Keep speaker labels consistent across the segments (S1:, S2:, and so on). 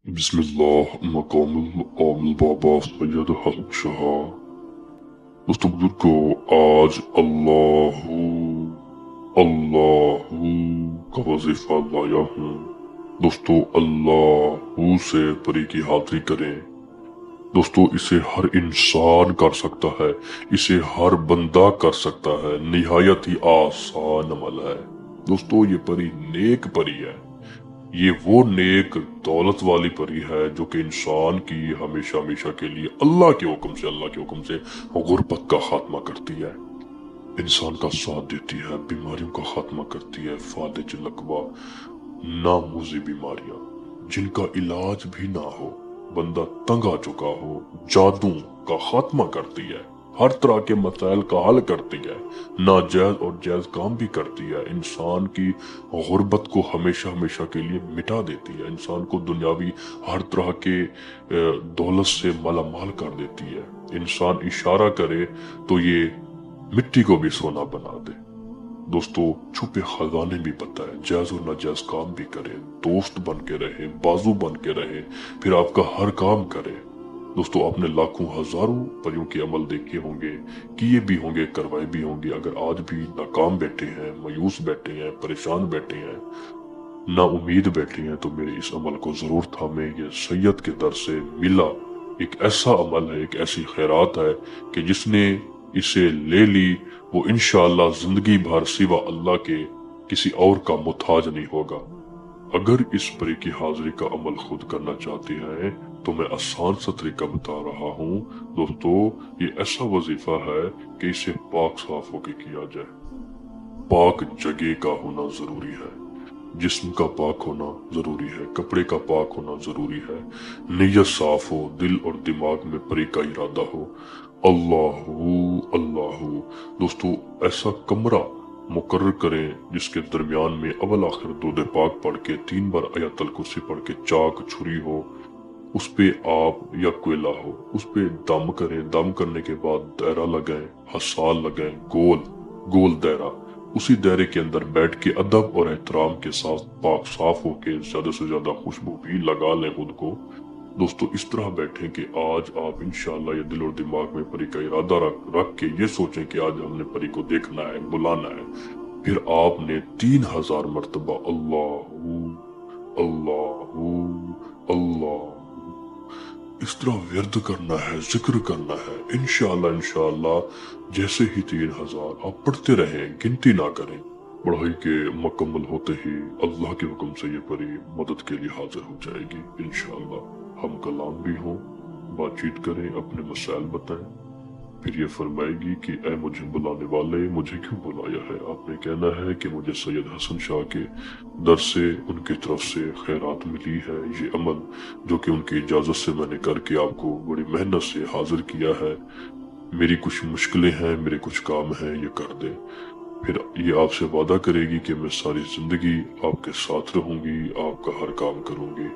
S1: बिस्मिल्लाह मकामुल आमिल बाबा सैयद हसन शाह। दोस्तों बुजुर्गो, आज अल्लाहू अल्लाहू का वजीफा लाया हूँ। दोस्तों अल्लाहू से परी की हाजिरी करें। दोस्तों इसे हर इंसान कर सकता है, इसे हर बंदा कर सकता है। निहायत ही आसान अमल है। दोस्तों ये परी नेक परी है। ये वो नेक दौलत वाली परी है जो कि इंसान की हमेशा हमेशा के लिए अल्लाह के हुक्म से गुर्बत का खात्मा करती है, इंसान का साथ देती है, बीमारियों का खात्मा करती है। फालिज लकवा नामूजी बीमारियां जिनका इलाज भी ना हो, बंदा तंग आ चुका हो, जादू का खात्मा करती है। हर तरह के मसाइल का हल करती है। नाजायज और जायज काम भी करती है। इंसान की गुर्बत को हमेशा हमेशा के लिए मिटा देती है। इंसान को दुनियावी हर तरह के दौलत से मालामाल कर देती है। इंसान इशारा करे तो ये मिट्टी को भी सोना बना दे। दोस्तों छुपे खजाने भी बताए, जायज और नाजायज काम भी करे, दोस्त बन के रहे, बाजू बन के रहे, फिर आपका हर काम करे। दोस्तों आपने लाखों हजारों परियों के अमल देखे होंगे, किए भी होंगे, करवाए भी होंगे। अगर आज भी नाकाम बैठे हैं, मायूस बैठे हैं, परेशान बैठे हैं, ना उम्मीद बैठी है, तो मेरे इस अमल को जरूर थामे। ये सैयद के दर से मिला एक ऐसा अमल है, एक ऐसी खैरात है कि जिसने इसे ले ली वो इंशाअल्लाह जिंदगी भर सिवा अल्लाह के किसी और का मुताज नहीं होगा। अगर इस परी की हाजिरी का अमल खुद करना चाहते हैं तो मैं आसान सा तरीका बता रहा हूँ। दोस्तों ये ऐसा वजीफा है कि इसे पाक साफ होके किया जाए। पाक जगह का होना जरूरी है, जिस्म का पाक होना जरूरी है, कपड़े का पाक होना जरूरी है, नीयत साफ हो, दिल और दिमाग में परी का इरादा हो। अल्लाहू अल्लाहू। दोस्तों ऐसा कमरा मुकर्रर करें जिसके दरमियान में अवल आखिर दूध पाक पढ़ के 3 बार आयतल कुर्सी पढ़ के चाक छुरी हो, उस पे आप या कोयला हो, उस पे दम करें। दम करने के बाद दायरा लगाएं, हसाल लगाएं, गोल गोल दायरा। उसी दायरे के अंदर बैठ के अदब और एहतराम के साथ पाक साफ होके ज्यादा से ज्यादा खुशबू भी लगा लें खुद को। दोस्तों इस तरह बैठें कि आज आप इंशाल्लाह ये दिल और दिमाग में परी का इरादा रख के ये सोचें कि आज हमने परी को देखना है, बुलाना है। फिर आपने 3000 मर्तबा अल्लाहू अल्लाहू अल्लाह इस तरह विर्द करना है, जिक्र करना है। इंशाअल्लाह इंशाअल्लाह जैसे ही 3000 आप पढ़ते रहें, गिनती ना करें। पढ़ाई के मुकम्मल होते ही अल्लाह के हुक्म से ये परी मदद के लिए हाजिर हो जाएगी इंशाअल्लाह। हम कलाम भी हों, बातचीत करें, अपने मसाइल बताएं, फिर ये फरमाएगी कि ऐ मुझे बुलाने वाले, मुझे क्यों बुलाया है। आपने कहना है कि मुझे सैयद हसन शाह के दर से, उनकी तरफ से खैरात मिली है। ये अमल जो कि उनकी इजाजत से मैंने करके आपको बड़ी मेहनत से हाजिर किया है, मेरी कुछ मुश्किलें हैं, मेरे कुछ काम हैं, ये कर दे। फिर ये आपसे वादा करेगी कि मैं सारी जिंदगी आपके साथ रहूंगी, आपका हर काम करूंगी।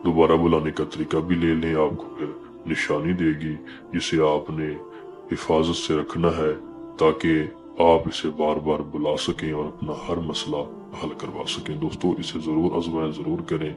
S1: दोबारा बुलाने का तरीका भी ले लें, आपको फिर निशानी देगी जिसे आपने हिफाजत से रखना है ताकि आप इसे बार बार बुला सकें और अपना हर मसला हल करवा सकें। दोस्तों इसे जरूर आजमाएं, जरूर करें।